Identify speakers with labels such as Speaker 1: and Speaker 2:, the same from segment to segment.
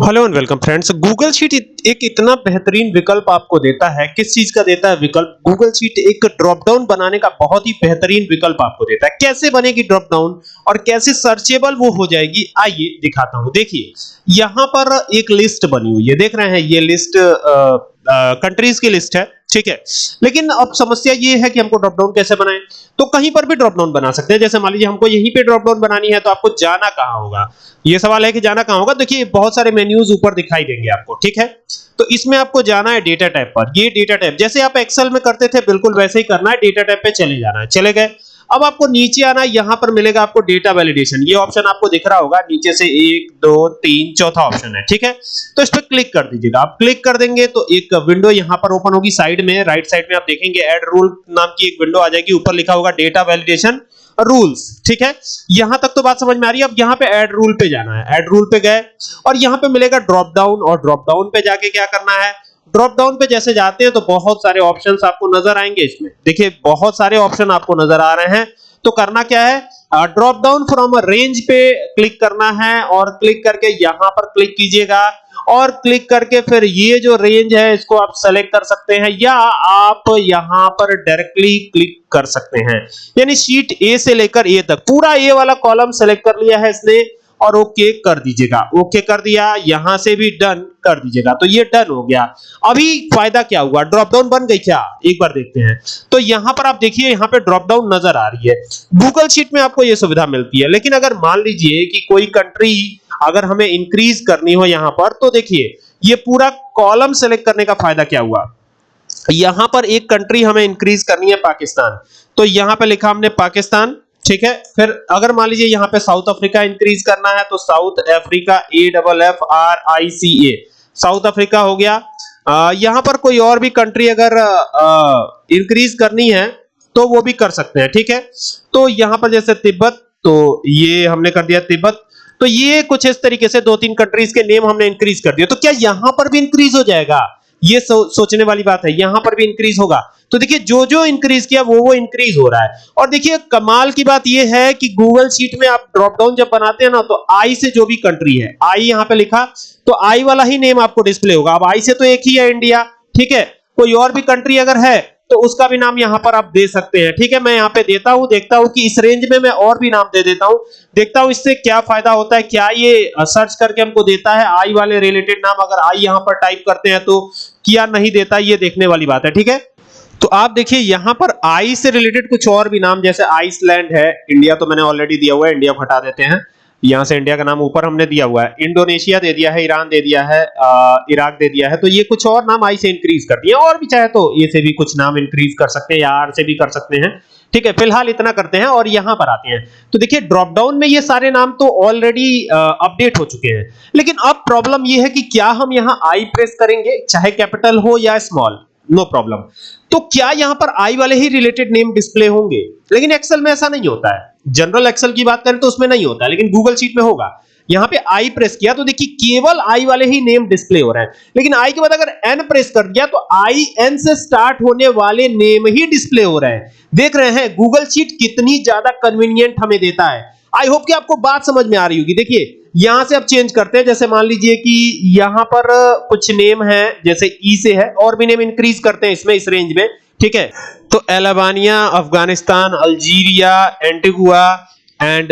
Speaker 1: Hello and welcome friends. Google sheet एक इतना बेहतरीन विकल्प आपको देता है। किस चीज का देता है विकल्प? गूगल शीट एक ड्रॉप डाउन बनाने का बहुत ही बेहतरीन विकल्प आपको देता है। कैसे बनेगी ड्रॉप डाउन और कैसे सर्चेबल वो हो जाएगी, आइए दिखाता हूं। देखिए यहां पर एक लिस्ट बनी हुई है, देख रहे हैं ये लिस्ट कंट्रीज की लिस्ट है, ठीक है। लेकिन अब समस्या ये है कि हमको ड्रॉप डाउन कैसे बनाएं। तो कहीं पर भी ड्रॉप डाउन बना सकते हैं। जैसे मान लीजिए हमको यहीं पे ड्रॉप डाउन बनानी है, तो आपको जाना कहां होगा? ये सवाल है कि जाना कहां होगा। देखिए बहुत सारे मेन्यूज ऊपर दिखाई देंगे आपको, ठीक है। तो इसमें आपको जाना है डेटा टैब पर। ये डेटा टैब जैसे आप एक्सेल में करते थे बिल्कुल वैसे ही करना है, डेटा टैब पे चले जाना है। चले गए, अब आपको नीचे आना है। यहां पर मिलेगा आपको डेटा वैलिडेशन, ये ऑप्शन आपको दिख रहा होगा नीचे से 1 2 3 चौथा ऑप्शन है, ठीक है। तो इस पर क्लिक कर दीजिएगा। आप क्लिक कर देंगे तो एक विंडो यहां पर ओपन होगी। साइड में राइट साइड में आप देखेंगे ऐड रूल नाम की एक विंडो आ जाएगी। ऊपर लिखा होगा डेटा वैलिडेशन रूल्स, ठीक है। यहां तक तो बात समझ में आ रही है। अब यहां पे ऐड रूल पे जाना है। ऐड रूल पे गए और यहां पे मिलेगा ड्रॉप डाउन, और ड्रॉप डाउन पे जाके क्या करना है, ड्रॉप डाउन पे जैसे जाते हैं तो बहुत सारे ऑप्शंस आपको नजर आएंगे। इसमें देखिए बहुत सारे ऑप्शन आपको नजर आ रहे हैं। तो करना क्या है, drop down from a range पे क्लिक करना है, और क्लिक करके यहां पर क्लिक कीजिएगा, और क्लिक करके फिर ये जो रेंज है इसको आप सेलेक्ट कर सकते हैं, या आप यहां पर डायरेक्टली क्लिक कर सकते हैं। यानी शीट ए से लेकर ए तक पूरा ए वाला कॉलम सेलेक्ट कर लिया है इसने, और ओके कर दीजिएगा। ओके कर दिया, यहां से भी डन कर दीजिएगा। तो ये डन हो गया। अभी फायदा क्या हुआ, ड्रॉप डाउन बन गई क्या, एक बार देखते हैं। तो यहां पर आप देखिए यहां पे ड्रॉप डाउन नजर आ रही है। गूगल शीट में आपको ये सुविधा मिलती है। लेकिन अगर मान लीजिए कि कोई कंट्री अगर हमें इंक्रीज करनी हो यहां पर, तो देखिए ये पूरा कॉलम सेलेक्ट करने का फायदा क्या हुआ। यहां पर एक कंट्री हमें इंक्रीज करनी है, पाकिस्तान। तो यहां पे लिखा हमने पाकिस्तान, ठीक है। फिर अगर मान लीजिए यहां पे साउथ अफ्रीका इंक्रीज करना है, तो south Africa AFFRICA, south Africa हो गया। यहां पर कोई और भी कंट्री अगर इंक्रीज करनी है तो वो भी कर सकते हैं, ठीक है। तो यहां पर जैसे तिब्बत, तो ये हमने कर दिया तिब्बत। तो ये कुछ इस तरीके से 2-3 कंट्रीज के नेम हमने इंक्रीज कर दिया। तो क्या यहां पर भी इंक्रीज हो जाएगा? ये सोचने वाली बात है। यहां पर भी इंक्रीज होगा। तो देखिए जो जो इंक्रीज किया वो इंक्रीज हो रहा है। और देखिए कमाल की बात ये है कि गूगल शीट में आप ड्रॉप डाउन जब बनाते हैं ना, तो आई से जो भी कंट्री है, आई यहां पे लिखा, तो आई वाला ही नेम आपको डिस्प्ले होगा। अब आई से तो एक ही है, इंडिया, ठीक है। कोई और भी कंट्री अगर है तो उसका भी नाम यहां पर आप दे सकते हैं, ठीक है। मैं यहां पे देता हूं, देखता हूं कि इस रेंज में मैं और भी नाम दे देता हूं, देखता हूं इससे क्या फायदा होता है। क्या ये सर्च करके हमको देता है आई वाले रिलेटेड नाम? अगर आई यहां पर टाइप करते हैं तो क्या नहीं देता, ये देखने वाली बात है, ठीक है। तो आप देखिए यहां पर आई से रिलेटेड कुछ और भी नाम, जैसे आइसलैंड है, इंडिया तो मैंने ऑलरेडी दिया हुआ है, इंडिया को हटा देते हैं। यहां से इंडिया का नाम ऊपर हमने दिया हुआ है, इंडोनेशिया दे दिया है, ईरान दे दिया है, इराक दे दिया है। तो ये कुछ और नाम आई से इंक्रीज कर दिए, और भी चाहे तो ए से भी कुछ नाम इंक्रीज कर सकते हैं, या आर से भी कर सकते हैं, ठीक है। फिलहाल इतना करते हैं और यहां पर आते हैं। तो देखिए ड्रॉप डाउन में ये सारे नाम तो ऑलरेडी अपडेट हो चुके हैं। लेकिन अब प्रॉब्लम ये है कि क्या हम यहां आई प्रेस करेंगे, चाहे कैपिटल हो या स्मॉल, नो प्रॉब्लम। तो क्या यहां पर आई वाले ही रिलेटेड नेम डिस्प्ले होंगे? लेकिन एक्सेल में ऐसा नहीं होता है। जनरल एक्सेल की बात करें तो उसमें नहीं होता है, लेकिन गूगल शीट में होगा। यहां पे आई प्रेस किया तो देखिए केवल आई वाले ही नेम डिस्प्ले हो रहे हैं। लेकिन आई के बाद अगर एन प्रेस कर दिया तो आई एन से स्टार्ट होने वाले नेम ही डिस्प्ले हो रहे हैं। देख रहे हैं गूगल शीट कितनी ज्यादा कन्वीनियंट हमें देता है। आई होप कि आपको बात समझ में आ रही होगी। देखिए यहां से अब चेंज करते हैं। जैसे मान लीजिए कि यहां पर कुछ नेम है, जैसे ई से है, और भी नेम इंक्रीज करते हैं इसमें, इस रेंज में, ठीक है। तो Albania, Afghanistan, Algeria, Antigua and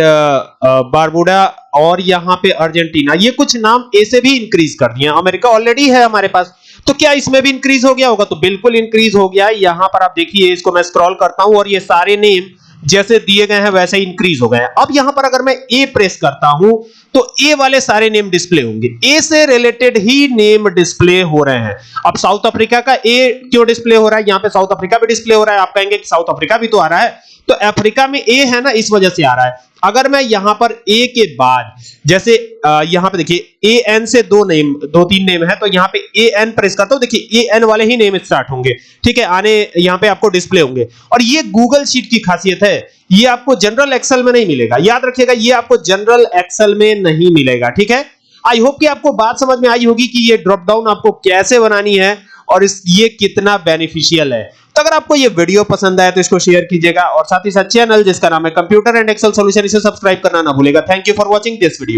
Speaker 1: Barbuda, और यहां पे अर्जेंटीना, ये कुछ नाम ए से भी इंक्रीज कर दिए। अमेरिका ऑलरेडी है हमारे पास, तो क्या इसमें भी इंक्रीज हो गया होगा? तो बिल्कुल इंक्रीज हो गया। यहां पर आप देखिए, इसको मैं स्क्रॉल करता हूं और ये सारे नेम जैसे दिए गए हैं वैसे इंक्रीज हो गए हैं। अब यहां पर अगर मैं ए प्रेस करता हूं तो ए वाले सारे नेम डिस्प्ले होंगे, ए से रिलेटेड ही नेम डिस्प्ले हो रहे हैं। अब साउथ अफ्रीका का ए क्यों डिस्प्ले हो रहा है? यहां पे साउथ अफ्रीका भी डिस्प्ले हो रहा है। आप कहेंगे कि साउथ अफ्रीका भी तो आ रहा है, तो अफ्रीका में ए है ना, इस वजह से आ रहा है। अगर मैं यहां पर ए के बाद जैसे यहां पे देखिए ए एन से 2-3 नेम है, तो यहां पे ए एन प्रेस करता हूं, देखिए ए एन वाले ही नेम स्टार्ट होंगे, ठीक है, आने यहां पे आपको डिस्प्ले होंगे। और ये गूगल शीट की खासियत है, ये आपको जनरल एक्सेल में नहीं मिलेगा। याद रखिएगा, ये आपको जनरल एक्सेल में नहीं मिलेगा, ठीक है। आई होप कि आपको बात समझ में आई होगी कि ये ड्रॉप डाउन आपको कैसे बनानी है और ये कितना बेनिफिशियल है। तो अगर आपको ये वीडियो पसंद आया तो इसको शेयर कीजिएगा, और साथ ही साथ चैनल जिसका नाम है कंप्यूटर एंड एक्सेल सॉल्यूशन, इसे सब्सक्राइब करना ना भूलेगा। Thank you for watching this video.